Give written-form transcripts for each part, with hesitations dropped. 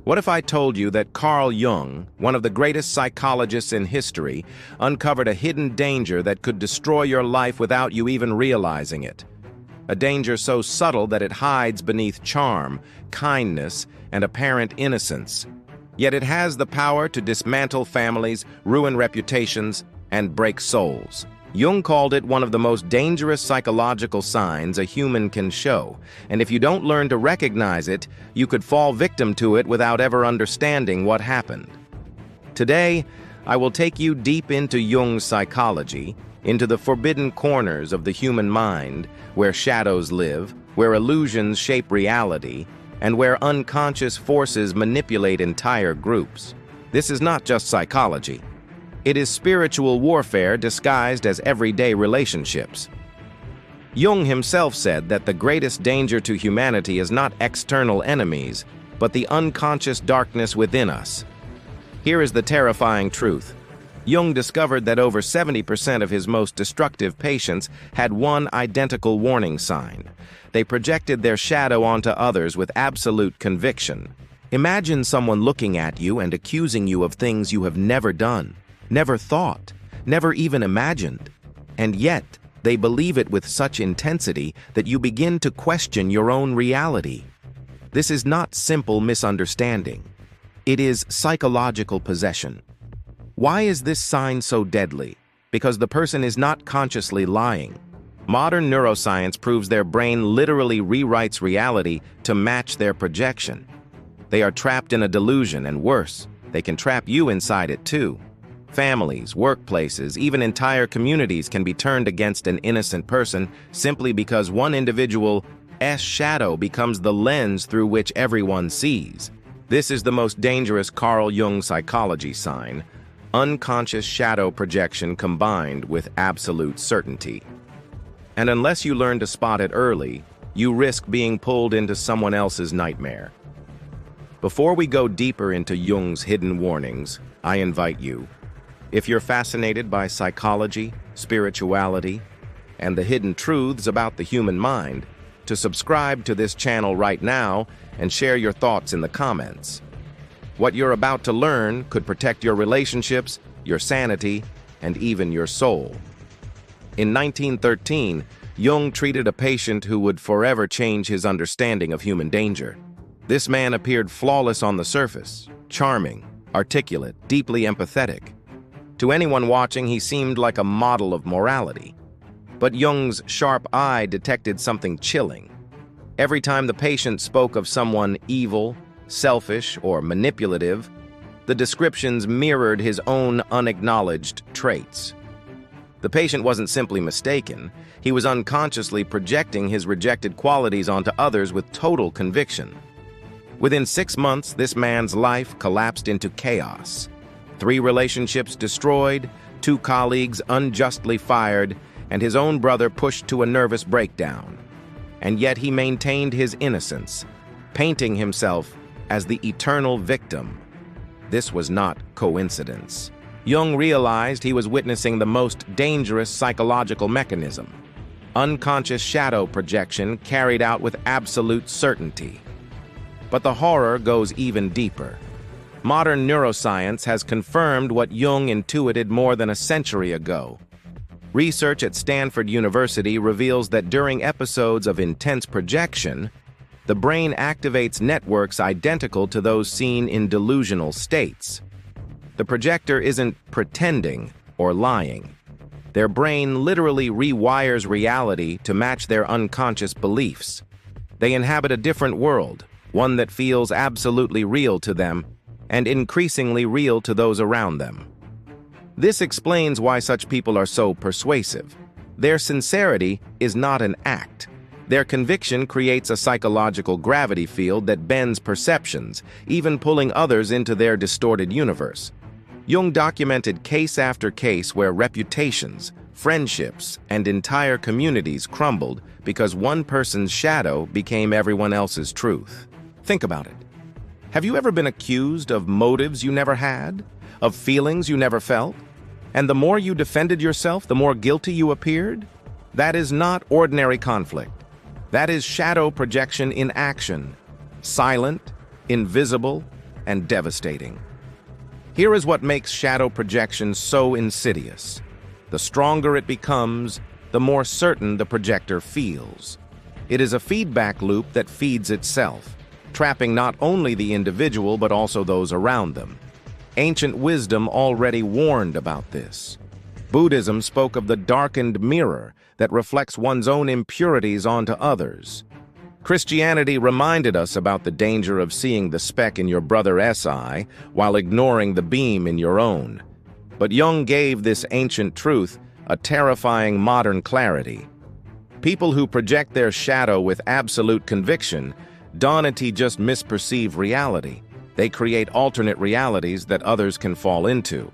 What if I told you that Carl Jung, one of the greatest psychologists in history, uncovered a hidden danger that could destroy your life without you even realizing it? A danger so subtle that it hides beneath charm, kindness, and apparent innocence. Yet it has the power to dismantle families, ruin reputations, and break souls. Jung called it one of the most dangerous psychological signs a human can show, and if you don't learn to recognize it, you could fall victim to it without ever understanding what happened. Today, I will take you deep into Jung's psychology, into the forbidden corners of the human mind, where shadows live, where illusions shape reality, and where unconscious forces manipulate entire groups. This is not just psychology. It is spiritual warfare disguised as everyday relationships. Jung himself said that the greatest danger to humanity is not external enemies, but the unconscious darkness within us. Here is the terrifying truth. Jung discovered that over 70% of his most destructive patients had one identical warning sign. They projected their shadow onto others with absolute conviction. Imagine someone looking at you and accusing you of things you have never done, never thought, never even imagined. And yet, they believe it with such intensity that you begin to question your own reality. This is not simple misunderstanding. It is psychological possession. Why is this sign so deadly? Because the person is not consciously lying. Modern neuroscience proves their brain literally rewrites reality to match their projection. They are trapped in a delusion, and worse, they can trap you inside it too. Families, workplaces, even entire communities can be turned against an innocent person simply because one individual's shadow becomes the lens through which everyone sees. This is the most dangerous Carl Jung psychology sign: unconscious shadow projection combined with absolute certainty. And unless you learn to spot it early, you risk being pulled into someone else's nightmare. Before we go deeper into Jung's hidden warnings, I invite you, if you're fascinated by psychology, spirituality, and the hidden truths about the human mind, to subscribe to this channel right now and share your thoughts in the comments. What you're about to learn could protect your relationships, your sanity, and even your soul. In 1913, Jung treated a patient who would forever change his understanding of human danger. This man appeared flawless on the surface, charming, articulate, deeply empathetic. To anyone watching, he seemed like a model of morality. But Jung's sharp eye detected something chilling. Every time the patient spoke of someone evil, selfish, or manipulative, the descriptions mirrored his own unacknowledged traits. The patient wasn't simply mistaken, he was unconsciously projecting his rejected qualities onto others with total conviction. Within 6 months, this man's life collapsed into chaos. 3 relationships destroyed, 2 colleagues unjustly fired, and his own brother pushed to a nervous breakdown. And yet he maintained his innocence, painting himself as the eternal victim. This was not coincidence. Jung realized he was witnessing the most dangerous psychological mechanism: unconscious shadow projection carried out with absolute certainty. But the horror goes even deeper. Modern neuroscience has confirmed what Jung intuited more than a century ago. Research at Stanford University reveals that during episodes of intense projection, the brain activates networks identical to those seen in delusional states. The projector isn't pretending or lying. Their brain literally rewires reality to match their unconscious beliefs. They inhabit a different world, one that feels absolutely real to them, and increasingly real to those around them. This explains why such people are so persuasive. Their sincerity is not an act. Their conviction creates a psychological gravity field that bends perceptions, even pulling others into their distorted universe. Jung documented case after case where reputations, friendships, and entire communities crumbled because one person's shadow became everyone else's truth. Think about it. Have you ever been accused of motives you never had? Of feelings you never felt? And the more you defended yourself, the more guilty you appeared? That is not ordinary conflict. That is shadow projection in action. Silent, invisible, and devastating. Here is what makes shadow projection so insidious. The stronger it becomes, the more certain the projector feels. It is a feedback loop that feeds itself, trapping not only the individual but also those around them. Ancient wisdom already warned about this. Buddhism spoke of the darkened mirror that reflects one's own impurities onto others. Christianity reminded us about the danger of seeing the speck in your brother's eye while ignoring the beam in your own. But Jung gave this ancient truth a terrifying modern clarity. People who project their shadow with absolute conviction don't just misperceive reality. They create alternate realities that others can fall into.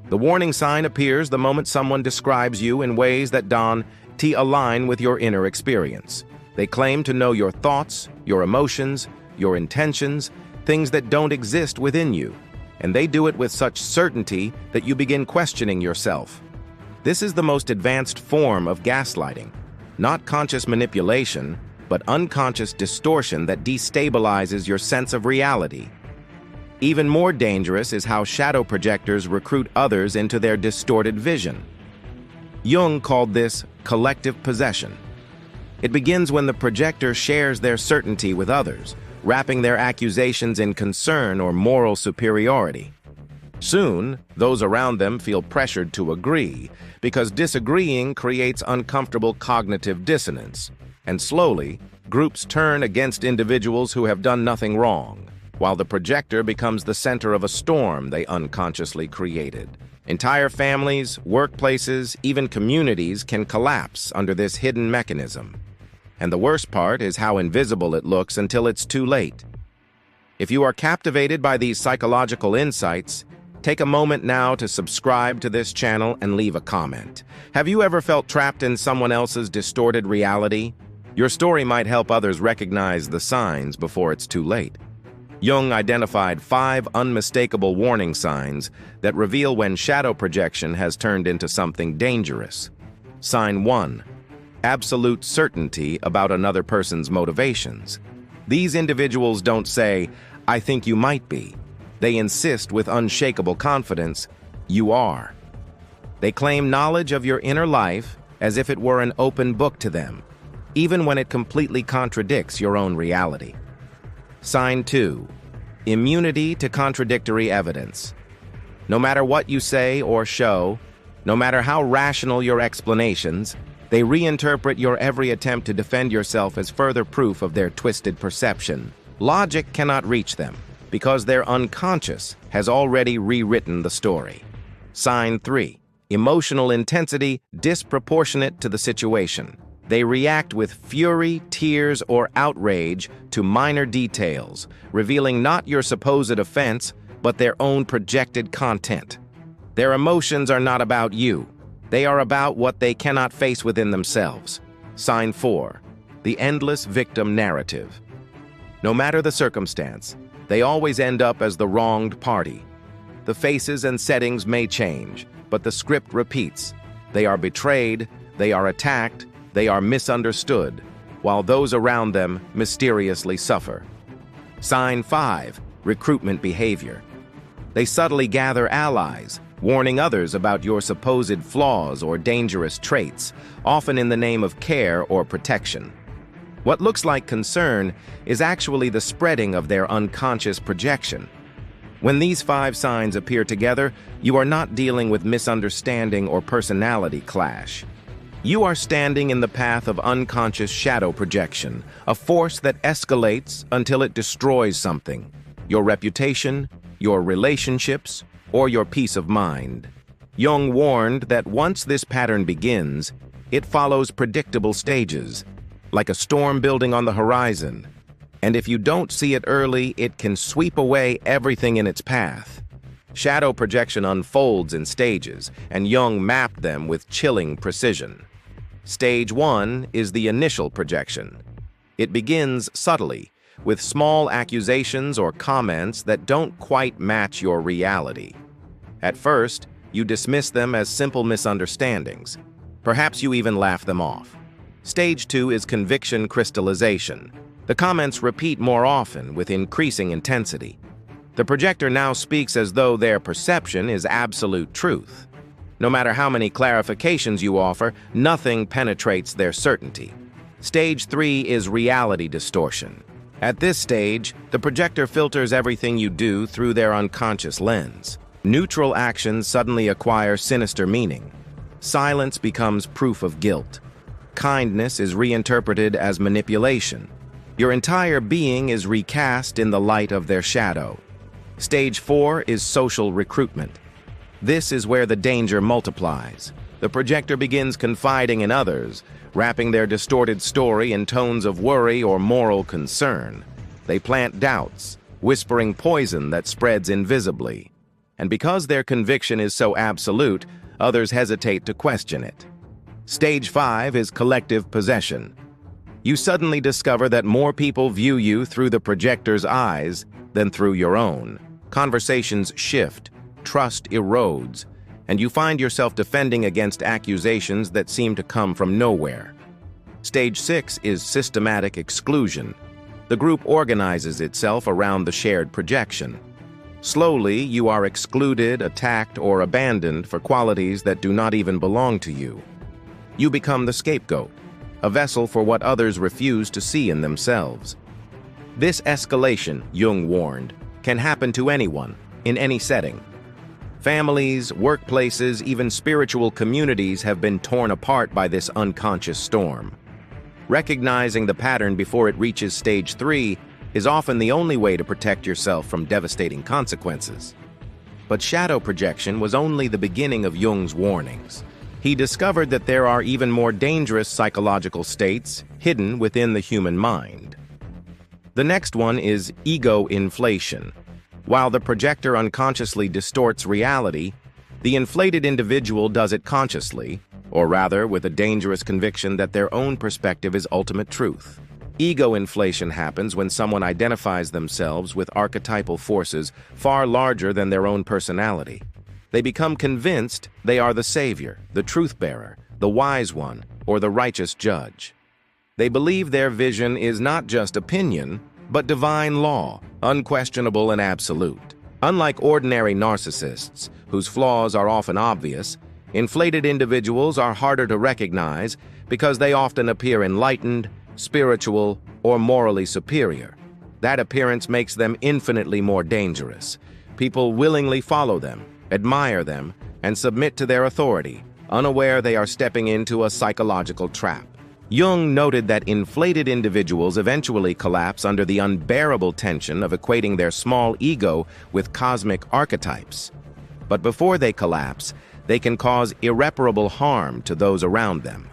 The warning sign appears the moment someone describes you in ways that don't align with your inner experience. They claim to know your thoughts, your emotions, your intentions, things that don't exist within you, and they do it with such certainty that you begin questioning yourself. This is the most advanced form of gaslighting, not conscious manipulation, but unconscious distortion that destabilizes your sense of reality. Even more dangerous is how shadow projectors recruit others into their distorted vision. Jung called this collective possession. It begins when the projector shares their certainty with others, wrapping their accusations in concern or moral superiority. Soon, those around them feel pressured to agree, because disagreeing creates uncomfortable cognitive dissonance. And slowly, groups turn against individuals who have done nothing wrong, while the projector becomes the center of a storm they unconsciously created. Entire families, workplaces, even communities can collapse under this hidden mechanism. And the worst part is how invisible it looks until it's too late. If you are captivated by these psychological insights, take a moment now to subscribe to this channel and leave a comment. Have you ever felt trapped in someone else's distorted reality? Your story might help others recognize the signs before it's too late. Jung identified 5 unmistakable warning signs that reveal when shadow projection has turned into something dangerous. Sign 1. Absolute certainty about another person's motivations. These individuals don't say, "I think you might be." They insist with unshakable confidence, "You are." They claim knowledge of your inner life as if it were an open book to them, even when it completely contradicts your own reality. Sign 2. Immunity to contradictory evidence. No matter what you say or show, no matter how rational your explanations, they reinterpret your every attempt to defend yourself as further proof of their twisted perception. Logic cannot reach them, because their unconscious has already rewritten the story. Sign 3. Emotional intensity disproportionate to the situation. They react with fury, tears, or outrage to minor details, revealing not your supposed offense, but their own projected content. Their emotions are not about you. They are about what they cannot face within themselves. Sign 4. The endless victim narrative. No matter the circumstance, they always end up as the wronged party. The faces and settings may change, but the script repeats. They are betrayed, they are attacked, they are misunderstood, while those around them mysteriously suffer. Sign 5. Recruitment behavior. They subtly gather allies, warning others about your supposed flaws or dangerous traits, often in the name of care or protection. What looks like concern is actually the spreading of their unconscious projection. When these 5 signs appear together, you are not dealing with misunderstanding or personality clash. You are standing in the path of unconscious shadow projection, a force that escalates until it destroys something: your reputation, your relationships, or your peace of mind. Jung warned that once this pattern begins, it follows predictable stages, like a storm building on the horizon. And if you don't see it early, it can sweep away everything in its path. Shadow projection unfolds in stages, and Jung mapped them with chilling precision. Stage 1 is the initial projection. It begins subtly, with small accusations or comments that don't quite match your reality. At first, you dismiss them as simple misunderstandings. Perhaps you even laugh them off. Stage 2 is conviction crystallization. The comments repeat more often with increasing intensity. The projector now speaks as though their perception is absolute truth. No matter how many clarifications you offer, nothing penetrates their certainty. Stage 3 is reality distortion. At this stage, the projector filters everything you do through their unconscious lens. Neutral actions suddenly acquire sinister meaning. Silence becomes proof of guilt. Kindness is reinterpreted as manipulation. Your entire being is recast in the light of their shadow. Stage 4 is social recruitment. This is where the danger multiplies. The projector begins confiding in others, wrapping their distorted story in tones of worry or moral concern. They plant doubts, whispering poison that spreads invisibly. And because their conviction is so absolute, others hesitate to question it. Stage 5 is collective possession. You suddenly discover that more people view you through the projector's eyes than through your own. Conversations shift, trust erodes, and you find yourself defending against accusations that seem to come from nowhere. Stage 6 is systematic exclusion. The group organizes itself around the shared projection. Slowly, you are excluded, attacked, or abandoned for qualities that do not even belong to you. You become the scapegoat, a vessel for what others refuse to see in themselves. This escalation, Jung warned, can happen to anyone, in any setting. Families, workplaces, even spiritual communities have been torn apart by this unconscious storm. Recognizing the pattern before it reaches stage 3 is often the only way to protect yourself from devastating consequences. But shadow projection was only the beginning of Jung's warnings. He discovered that there are even more dangerous psychological states hidden within the human mind. The next one is ego inflation. While the projector unconsciously distorts reality, the inflated individual does it consciously, or rather with a dangerous conviction that their own perspective is ultimate truth. Ego inflation happens when someone identifies themselves with archetypal forces far larger than their own personality. They become convinced they are the savior, the truth-bearer, the wise one, or the righteous judge. They believe their vision is not just opinion, but divine law, unquestionable and absolute. Unlike ordinary narcissists, whose flaws are often obvious, inflated individuals are harder to recognize because they often appear enlightened, spiritual, or morally superior. That appearance makes them infinitely more dangerous. People willingly follow them, admire them, and submit to their authority, unaware they are stepping into a psychological trap. Jung noted that inflated individuals eventually collapse under the unbearable tension of equating their small ego with cosmic archetypes. But before they collapse, they can cause irreparable harm to those around them.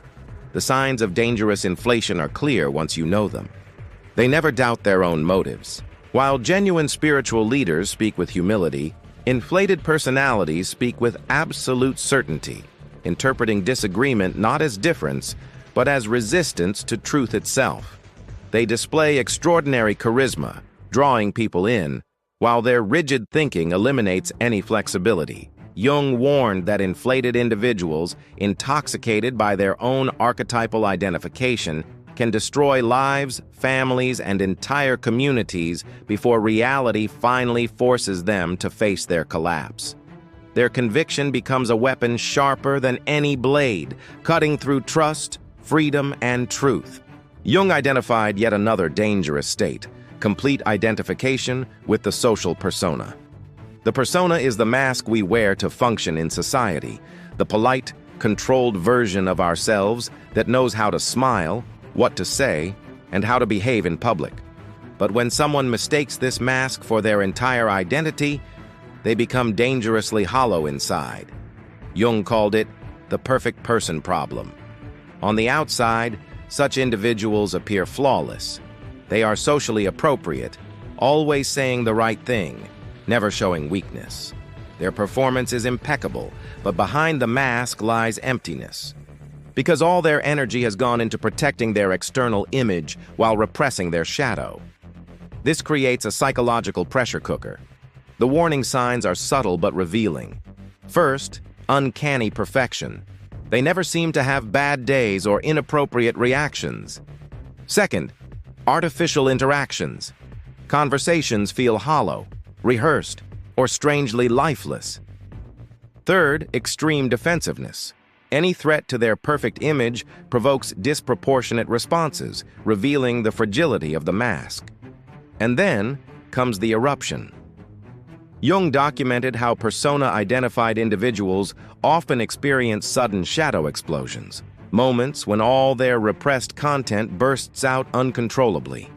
The signs of dangerous inflation are clear once you know them. They never doubt their own motives. While genuine spiritual leaders speak with humility, inflated personalities speak with absolute certainty, interpreting disagreement not as difference, but as resistance to truth itself. They display extraordinary charisma, drawing people in, while their rigid thinking eliminates any flexibility. Jung warned that inflated individuals, intoxicated by their own archetypal identification, can destroy lives, families, and entire communities before reality finally forces them to face their collapse. Their conviction becomes a weapon sharper than any blade, cutting through trust, freedom, and truth. Jung identified yet another dangerous state: complete identification with the social persona. The persona is the mask we wear to function in society, the polite, controlled version of ourselves that knows how to smile, what to say, and how to behave in public. But when someone mistakes this mask for their entire identity, they become dangerously hollow inside. Jung called it the perfect person problem. On the outside, such individuals appear flawless. They are socially appropriate, always saying the right thing, never showing weakness. Their performance is impeccable, but behind the mask lies emptiness. Because all their energy has gone into protecting their external image while repressing their shadow. This creates a psychological pressure cooker. The warning signs are subtle but revealing. First, uncanny perfection. They never seem to have bad days or inappropriate reactions. Second, artificial interactions. Conversations feel hollow. rehearsed, or strangely lifeless. Third, extreme defensiveness. Any threat to their perfect image provokes disproportionate responses, revealing the fragility of the mask. And then comes the eruption. Jung documented how persona-identified individuals often experience sudden shadow explosions, moments when all their repressed content bursts out uncontrollably.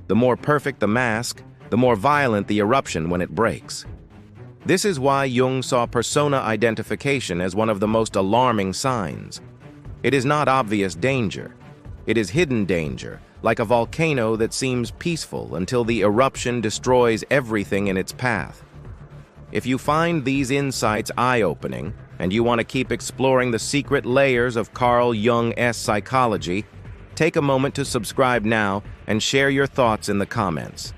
The more perfect the mask, the more violent the eruption when it breaks. This is why Jung saw persona identification as one of the most alarming signs. It is not obvious danger. It is hidden danger, like a volcano that seems peaceful until the eruption destroys everything in its path. If you find these insights eye-opening, and you want to keep exploring the secret layers of Carl Jung's psychology, take a moment to subscribe now and share your thoughts in the comments.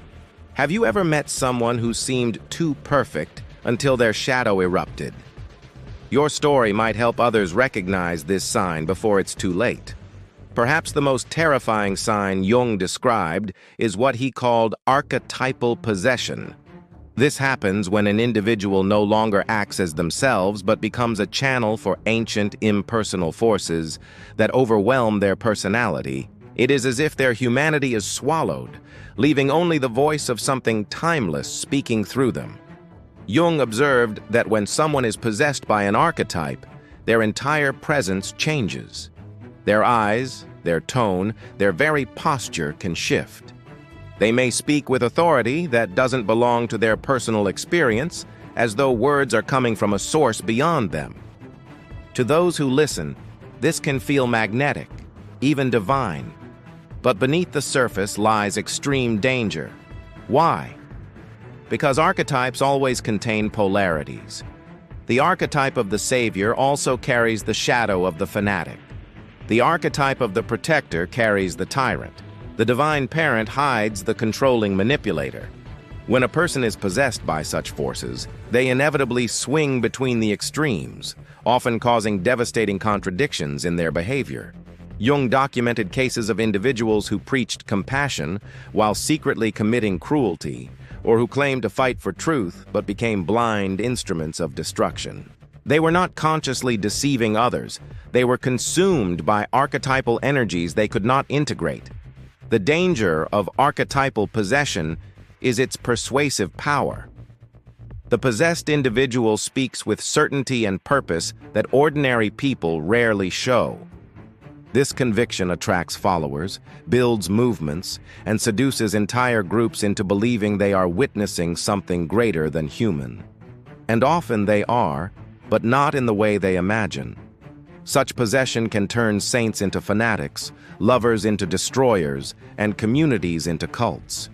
Have you ever met someone who seemed too perfect until their shadow erupted? Your story might help others recognize this sign before it's too late. Perhaps the most terrifying sign Jung described is what he called archetypal possession. This happens when an individual no longer acts as themselves but becomes a channel for ancient, impersonal forces that overwhelm their personality. It is as if their humanity is swallowed, leaving only the voice of something timeless speaking through them. Jung observed that when someone is possessed by an archetype, their entire presence changes. Their eyes, their tone, their very posture can shift. They may speak with authority that doesn't belong to their personal experience, as though words are coming from a source beyond them. To those who listen, this can feel magnetic, even divine. But beneath the surface lies extreme danger. Why? Because archetypes always contain polarities. The archetype of the savior also carries the shadow of the fanatic. The archetype of the protector carries the tyrant. The divine parent hides the controlling manipulator. When a person is possessed by such forces, they inevitably swing between the extremes, often causing devastating contradictions in their behavior. Jung documented cases of individuals who preached compassion while secretly committing cruelty, or who claimed to fight for truth but became blind instruments of destruction. They were not consciously deceiving others. They were consumed by archetypal energies they could not integrate. The danger of archetypal possession is its persuasive power. The possessed individual speaks with certainty and purpose that ordinary people rarely show. This conviction attracts followers, builds movements, and seduces entire groups into believing they are witnessing something greater than human. And often they are, but not in the way they imagine. Such possession can turn saints into fanatics, lovers into destroyers, and communities into cults.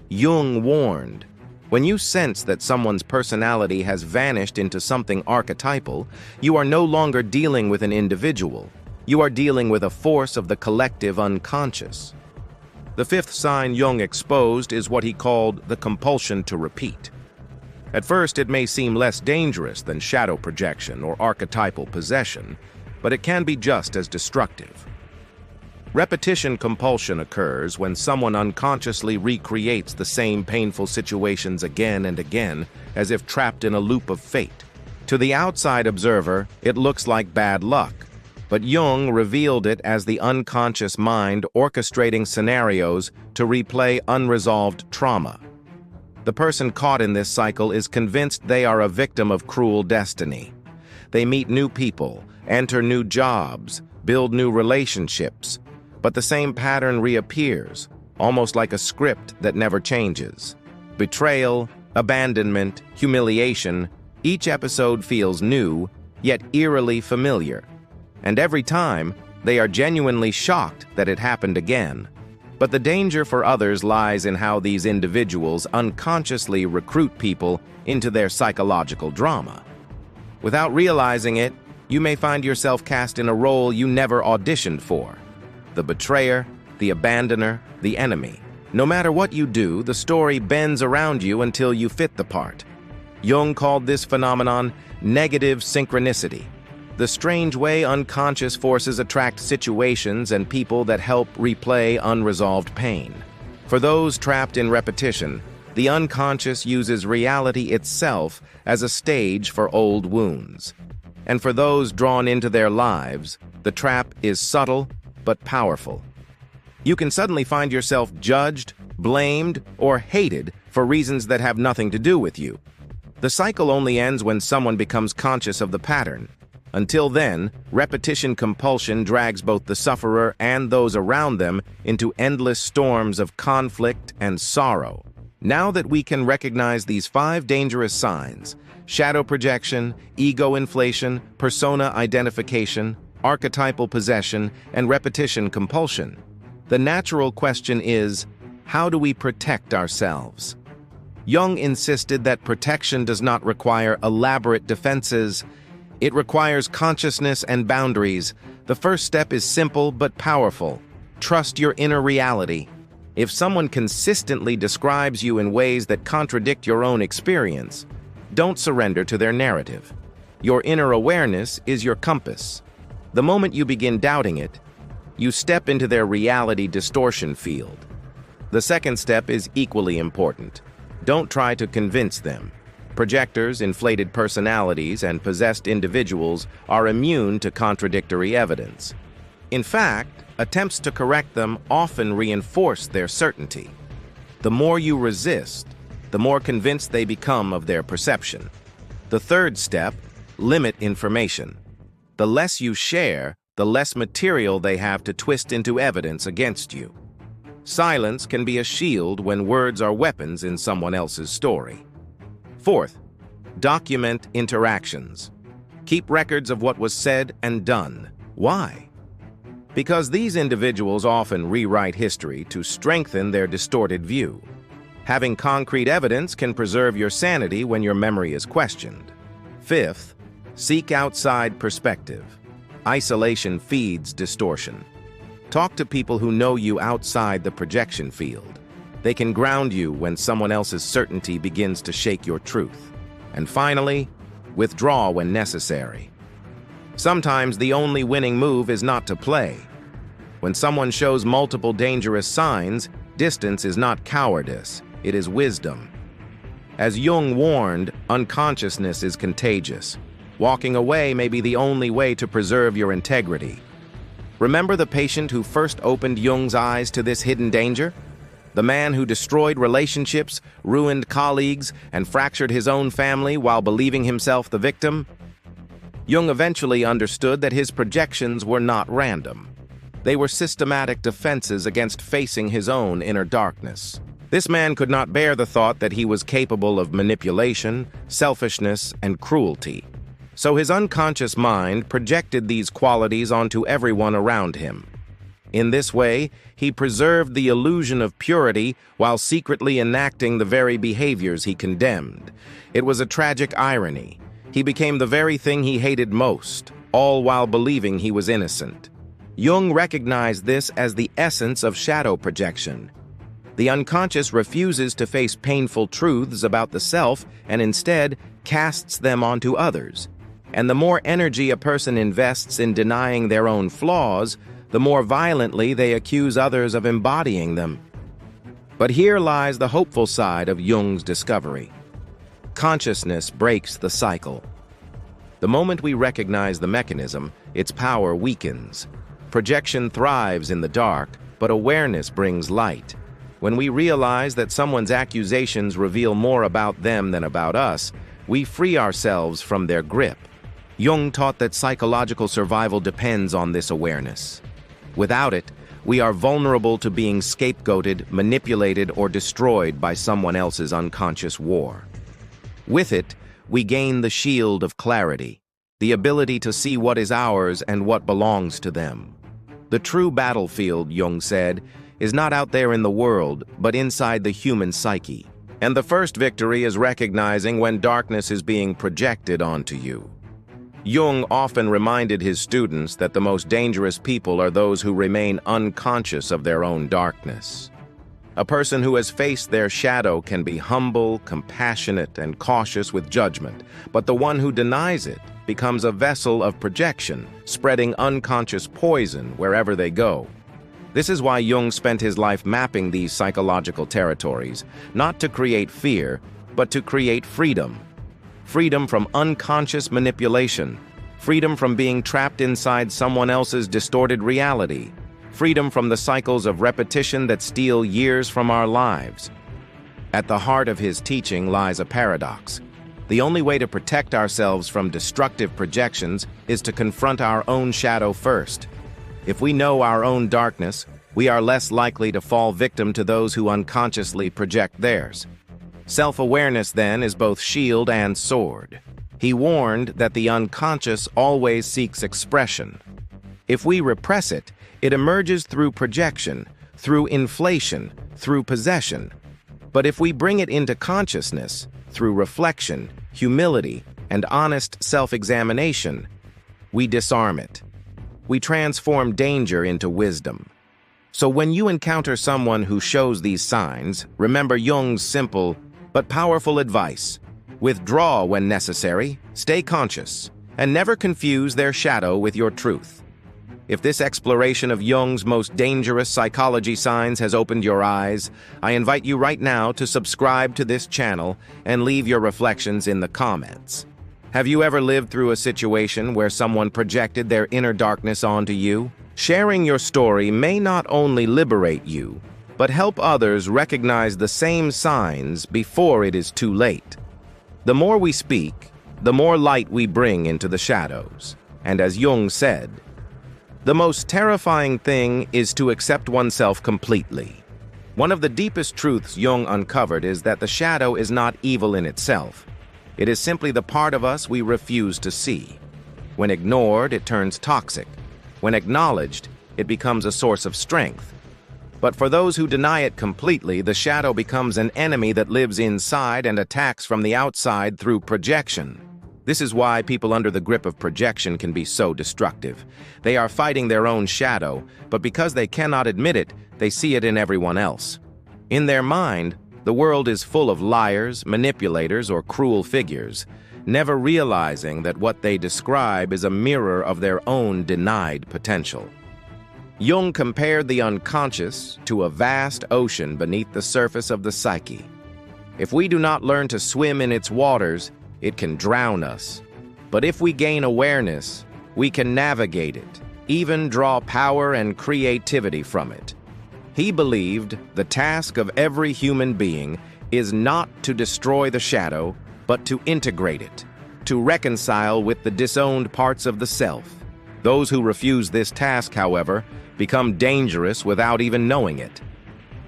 Jung warned, when you sense that someone's personality has vanished into something archetypal, you are no longer dealing with an individual. You are dealing with a force of the collective unconscious. The fifth sign Jung exposed is what he called the compulsion to repeat. At first, it may seem less dangerous than shadow projection or archetypal possession, but it can be just as destructive. Repetition compulsion occurs when someone unconsciously recreates the same painful situations again and again, as if trapped in a loop of fate. To the outside observer, it looks like bad luck, but Jung revealed it as the unconscious mind orchestrating scenarios to replay unresolved trauma. The person caught in this cycle is convinced they are a victim of cruel destiny. They meet new people, enter new jobs, build new relationships, but the same pattern reappears, almost like a script that never changes. Betrayal, abandonment, humiliation, each episode feels new, yet eerily familiar. And every time, they are genuinely shocked that it happened again. But the danger for others lies in how these individuals unconsciously recruit people into their psychological drama. Without realizing it, you may find yourself cast in a role you never auditioned for. The betrayer, the abandoner, the enemy. No matter what you do, the story bends around you until you fit the part. Jung called this phenomenon negative synchronicity, the strange way unconscious forces attract situations and people that help replay unresolved pain. For those trapped in repetition, The unconscious uses reality itself as a stage for old wounds. And for those drawn into their lives, the trap is subtle but powerful. You can suddenly find yourself judged, blamed, or hated for reasons that have nothing to do with you. The cycle only ends when someone becomes conscious of the pattern. Until then, repetition compulsion drags both the sufferer and those around them into endless storms of conflict and sorrow. Now that we can recognize these 5 dangerous signs: shadow projection, ego inflation, persona identification, archetypal possession, and repetition compulsion, the natural question is, how do we protect ourselves? Jung insisted that protection does not require elaborate defenses. It requires consciousness and boundaries. The first step is simple but powerful. Trust your inner reality. If someone consistently describes you in ways that contradict your own experience, don't surrender to their narrative. Your inner awareness is your compass. The moment you begin doubting it, you step into their reality distortion field. The second step is equally important. Don't try to convince them. Projectors, inflated personalities, and possessed individuals are immune to contradictory evidence. In fact, attempts to correct them often reinforce their certainty. The more you resist, the more convinced they become of their perception. The third step, limit information. The less you share, the less material they have to twist into evidence against you. Silence can be a shield when words are weapons in someone else's story. Fourth, document interactions. Keep records of what was said and done. Why? Because these individuals often rewrite history to strengthen their distorted view. Having concrete evidence can preserve your sanity when your memory is questioned. Fifth, seek outside perspective. Isolation feeds distortion. Talk to people who know you outside the projection field. They can ground you when someone else's certainty begins to shake your truth. And finally, withdraw when necessary. Sometimes the only winning move is not to play. When someone shows multiple dangerous signs, distance is not cowardice, it is wisdom. As Jung warned, unconsciousness is contagious. Walking away may be the only way to preserve your integrity. Remember the patient who first opened Jung's eyes to this hidden danger? The man who destroyed relationships, ruined colleagues, and fractured his own family while believing himself the victim? Jung eventually understood that his projections were not random. They were systematic defenses against facing his own inner darkness. This man could not bear the thought that he was capable of manipulation, selfishness, and cruelty. So his unconscious mind projected these qualities onto everyone around him. In this way, he preserved the illusion of purity while secretly enacting the very behaviors he condemned. It was a tragic irony. He became the very thing he hated most, all while believing he was innocent. Jung recognized this as the essence of shadow projection. The unconscious refuses to face painful truths about the self and instead casts them onto others. And the more energy a person invests in denying their own flaws, the more violently they accuse others of embodying them. But here lies the hopeful side of Jung's discovery. Consciousness breaks the cycle. The moment we recognize the mechanism, its power weakens. Projection thrives in the dark, but awareness brings light. When we realize that someone's accusations reveal more about them than about us, we free ourselves from their grip. Jung taught that psychological survival depends on this awareness. Without it, we are vulnerable to being scapegoated, manipulated, or destroyed by someone else's unconscious war. With it, we gain the shield of clarity, the ability to see what is ours and what belongs to them. The true battlefield, Jung said, is not out there in the world, but inside the human psyche. And the first victory is recognizing when darkness is being projected onto you. Jung often reminded his students that the most dangerous people are those who remain unconscious of their own darkness. A person who has faced their shadow can be humble, compassionate, and cautious with judgment, but the one who denies it becomes a vessel of projection, spreading unconscious poison wherever they go. This is why Jung spent his life mapping these psychological territories, not to create fear, but to create freedom. Freedom from unconscious manipulation, freedom from being trapped inside someone else's distorted reality, freedom from the cycles of repetition that steal years from our lives. At the heart of his teaching lies a paradox. The only way to protect ourselves from destructive projections is to confront our own shadow first. If we know our own darkness, we are less likely to fall victim to those who unconsciously project theirs. Self-awareness, then, is both shield and sword. He warned that the unconscious always seeks expression. If we repress it, it emerges through projection, through inflation, through possession. But if we bring it into consciousness, through reflection, humility, and honest self-examination, we disarm it. We transform danger into wisdom. So when you encounter someone who shows these signs, remember Jung's simple but powerful advice. Withdraw when necessary, stay conscious, and never confuse their shadow with your truth. If this exploration of Jung's most dangerous psychology signs has opened your eyes, I invite you right now to subscribe to this channel and leave your reflections in the comments. Have you ever lived through a situation where someone projected their inner darkness onto you? Sharing your story may not only liberate you, but help others recognize the same signs before it is too late. The more we speak, the more light we bring into the shadows. And as Jung said, the most terrifying thing is to accept oneself completely. One of the deepest truths Jung uncovered is that the shadow is not evil in itself. It is simply the part of us we refuse to see. When ignored, it turns toxic. When acknowledged, it becomes a source of strength. But for those who deny it completely, the shadow becomes an enemy that lives inside and attacks from the outside through projection. This is why people under the grip of projection can be so destructive. They are fighting their own shadow, but because they cannot admit it, they see it in everyone else. In their mind, the world is full of liars, manipulators, or cruel figures, never realizing that what they describe is a mirror of their own denied potential. Jung compared the unconscious to a vast ocean beneath the surface of the psyche. If we do not learn to swim in its waters, it can drown us. But if we gain awareness, we can navigate it, even draw power and creativity from it. He believed the task of every human being is not to destroy the shadow, but to integrate it, to reconcile with the disowned parts of the self. Those who refuse this task, however, become dangerous without even knowing it.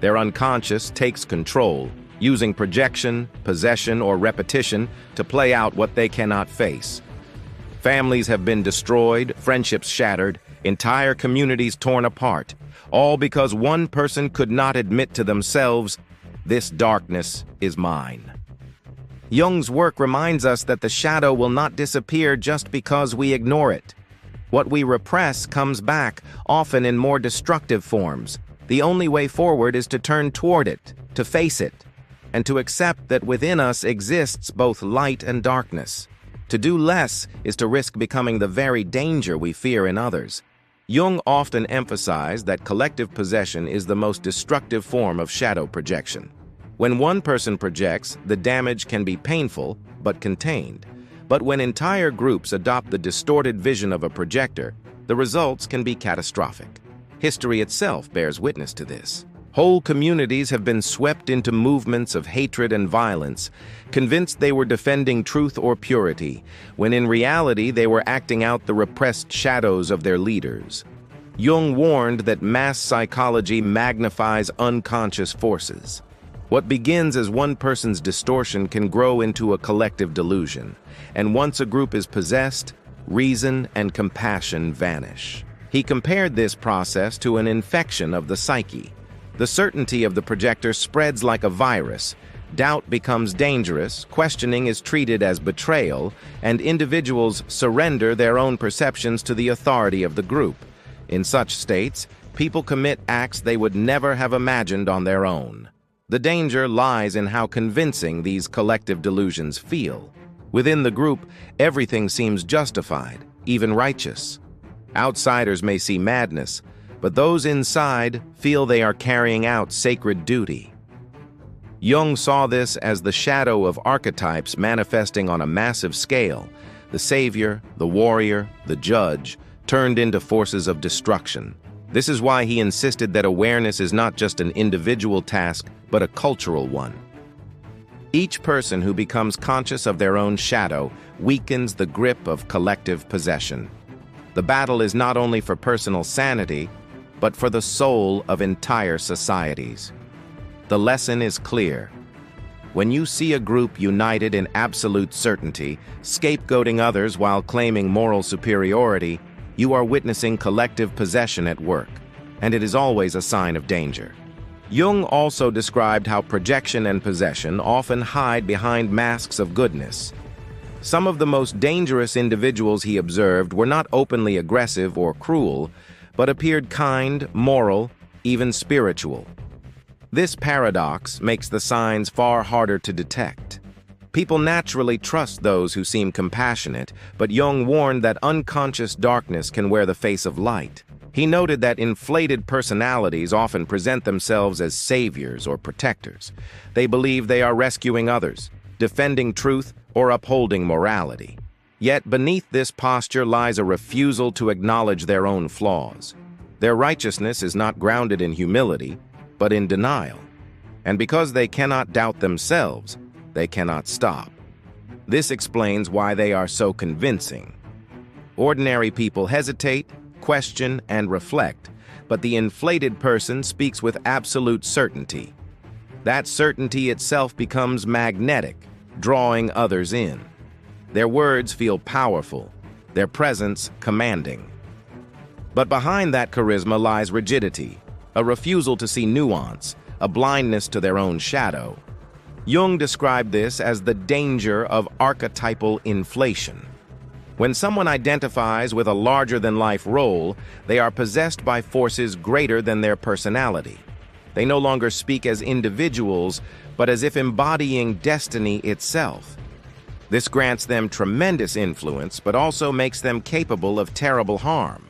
Their unconscious takes control, using projection, possession, or repetition to play out what they cannot face. Families have been destroyed, friendships shattered, entire communities torn apart, all because one person could not admit to themselves, "This darkness is mine." Jung's work reminds us that the shadow will not disappear just because we ignore it. What we repress comes back, often in more destructive forms. The only way forward is to turn toward it, to face it, and to accept that within us exists both light and darkness. To do less is to risk becoming the very danger we fear in others. Jung often emphasized that collective possession is the most destructive form of shadow projection. When one person projects, the damage can be painful, but contained. But when entire groups adopt the distorted vision of a projector, the results can be catastrophic. History itself bears witness to this. Whole communities have been swept into movements of hatred and violence, convinced they were defending truth or purity, when in reality they were acting out the repressed shadows of their leaders. Jung warned that mass psychology magnifies unconscious forces. What begins as one person's distortion can grow into a collective delusion, and once a group is possessed, reason and compassion vanish. He compared this process to an infection of the psyche. The certainty of the projector spreads like a virus. Doubt becomes dangerous, questioning is treated as betrayal, and individuals surrender their own perceptions to the authority of the group. In such states, people commit acts they would never have imagined on their own. The danger lies in how convincing these collective delusions feel. Within the group, everything seems justified, even righteous. Outsiders may see madness, but those inside feel they are carrying out sacred duty. Jung saw this as the shadow of archetypes manifesting on a massive scale, the savior, the warrior, the judge, turned into forces of destruction. This is why he insisted that awareness is not just an individual task, but a cultural one. Each person who becomes conscious of their own shadow weakens the grip of collective possession. The battle is not only for personal sanity, but for the soul of entire societies. The lesson is clear. When you see a group united in absolute certainty, scapegoating others while claiming moral superiority, you are witnessing collective possession at work, and it is always a sign of danger. Jung also described how projection and possession often hide behind masks of goodness. Some of the most dangerous individuals he observed were not openly aggressive or cruel, but appeared kind, moral, even spiritual. This paradox makes the signs far harder to detect. People naturally trust those who seem compassionate, but Jung warned that unconscious darkness can wear the face of light. He noted that inflated personalities often present themselves as saviors or protectors. They believe they are rescuing others, defending truth, or upholding morality. Yet beneath this posture lies a refusal to acknowledge their own flaws. Their righteousness is not grounded in humility, but in denial. And because they cannot doubt themselves, they cannot stop. This explains why they are so convincing. Ordinary people hesitate, question, and reflect, but the inflated person speaks with absolute certainty. That certainty itself becomes magnetic, drawing others in. Their words feel powerful, their presence commanding. But behind that charisma lies rigidity, a refusal to see nuance, a blindness to their own shadow. Jung described this as the danger of archetypal inflation. When someone identifies with a larger-than-life role, they are possessed by forces greater than their personality. They no longer speak as individuals, but as if embodying destiny itself. This grants them tremendous influence, but also makes them capable of terrible harm.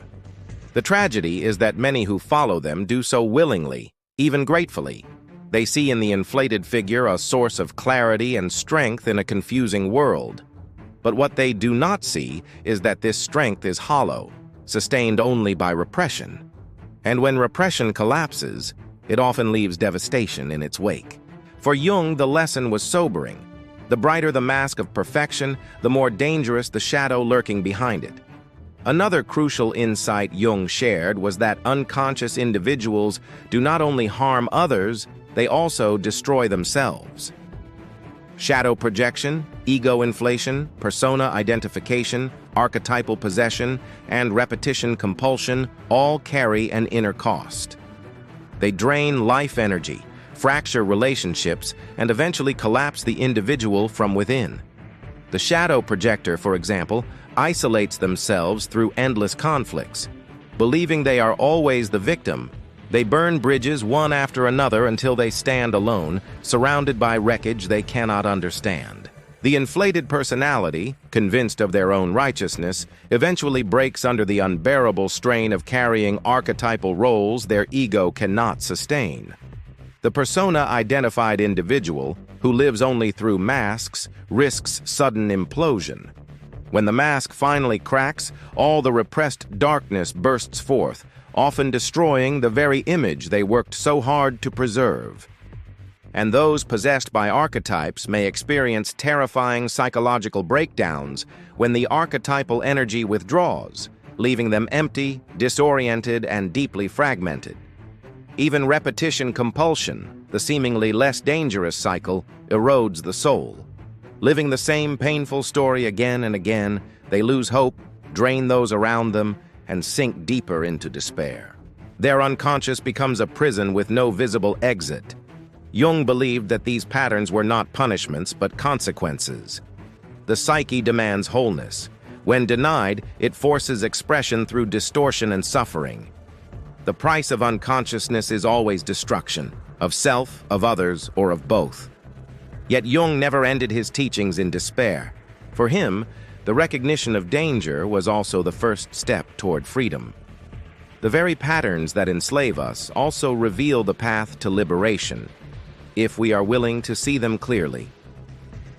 The tragedy is that many who follow them do so willingly, even gratefully. They see in the inflated figure a source of clarity and strength in a confusing world. But what they do not see is that this strength is hollow, sustained only by repression. And when repression collapses, it often leaves devastation in its wake. For Jung, the lesson was sobering. The brighter the mask of perfection, the more dangerous the shadow lurking behind it. Another crucial insight Jung shared was that unconscious individuals do not only harm others, they also destroy themselves. Shadow projection, ego inflation, persona identification, archetypal possession, and repetition compulsion all carry an inner cost. They drain life energy, fracture relationships, and eventually collapse the individual from within. The shadow projector, for example, isolates themselves through endless conflicts. Believing they are always the victim, they burn bridges one after another until they stand alone, surrounded by wreckage they cannot understand. The inflated personality, convinced of their own righteousness, eventually breaks under the unbearable strain of carrying archetypal roles their ego cannot sustain. The persona-identified individual, who lives only through masks, risks sudden implosion. When the mask finally cracks, all the repressed darkness bursts forth, often destroying the very image they worked so hard to preserve. And those possessed by archetypes may experience terrifying psychological breakdowns when the archetypal energy withdraws, leaving them empty, disoriented, and deeply fragmented. Even repetition compulsion, the seemingly less dangerous cycle, erodes the soul. Living the same painful story again and again, they lose hope, drain those around them, and sink deeper into despair. Their unconscious becomes a prison with no visible exit. Jung believed that these patterns were not punishments, but consequences. The psyche demands wholeness. When denied, it forces expression through distortion and suffering. The price of unconsciousness is always destruction, of self, of others, or of both. Yet Jung never ended his teachings in despair. For him, the recognition of danger was also the first step toward freedom. The very patterns that enslave us also reveal the path to liberation, if we are willing to see them clearly.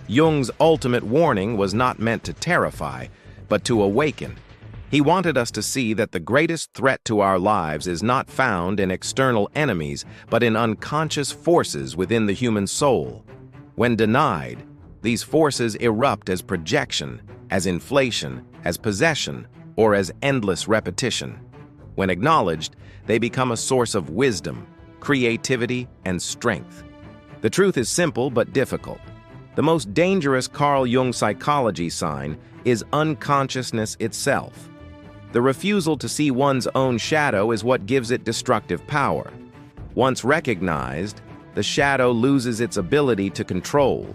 Jung's ultimate warning was not meant to terrify, but to awaken. He wanted us to see that the greatest threat to our lives is not found in external enemies, but in unconscious forces within the human soul. When denied, these forces erupt as projection, as inflation, as possession, or as endless repetition. When acknowledged, they become a source of wisdom, creativity, and strength. The truth is simple but difficult. The most dangerous Carl Jung psychology sign is unconsciousness itself. The refusal to see one's own shadow is what gives it destructive power. Once recognized, the shadow loses its ability to control.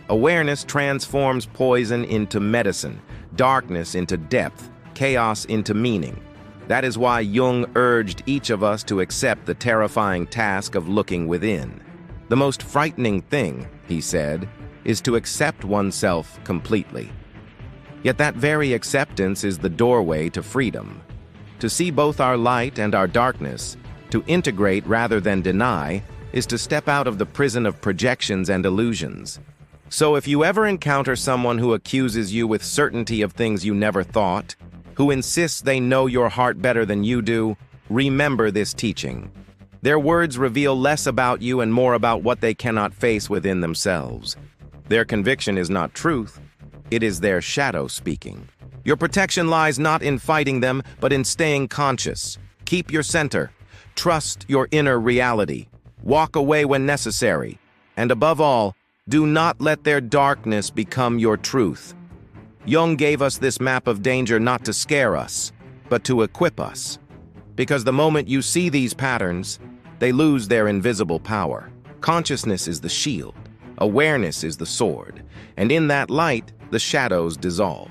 Awareness transforms poison into medicine, darkness into depth, chaos into meaning. That is why Jung urged each of us to accept the terrifying task of looking within. The most frightening thing, he said, is to accept oneself completely. Yet that very acceptance is the doorway to freedom. To see both our light and our darkness, to integrate rather than deny, is to step out of the prison of projections and illusions. So if you ever encounter someone who accuses you with certainty of things you never thought, who insists they know your heart better than you do, remember this teaching. Their words reveal less about you and more about what they cannot face within themselves. Their conviction is not truth. It is their shadow speaking. Your protection lies not in fighting them, but in staying conscious. Keep your center. Trust your inner reality. Walk away when necessary. And above all, do not let their darkness become your truth. Jung gave us this map of danger not to scare us, but to equip us. Because the moment you see these patterns, they lose their invisible power. Consciousness is the shield. Awareness is the sword. And in that light, the shadows dissolve.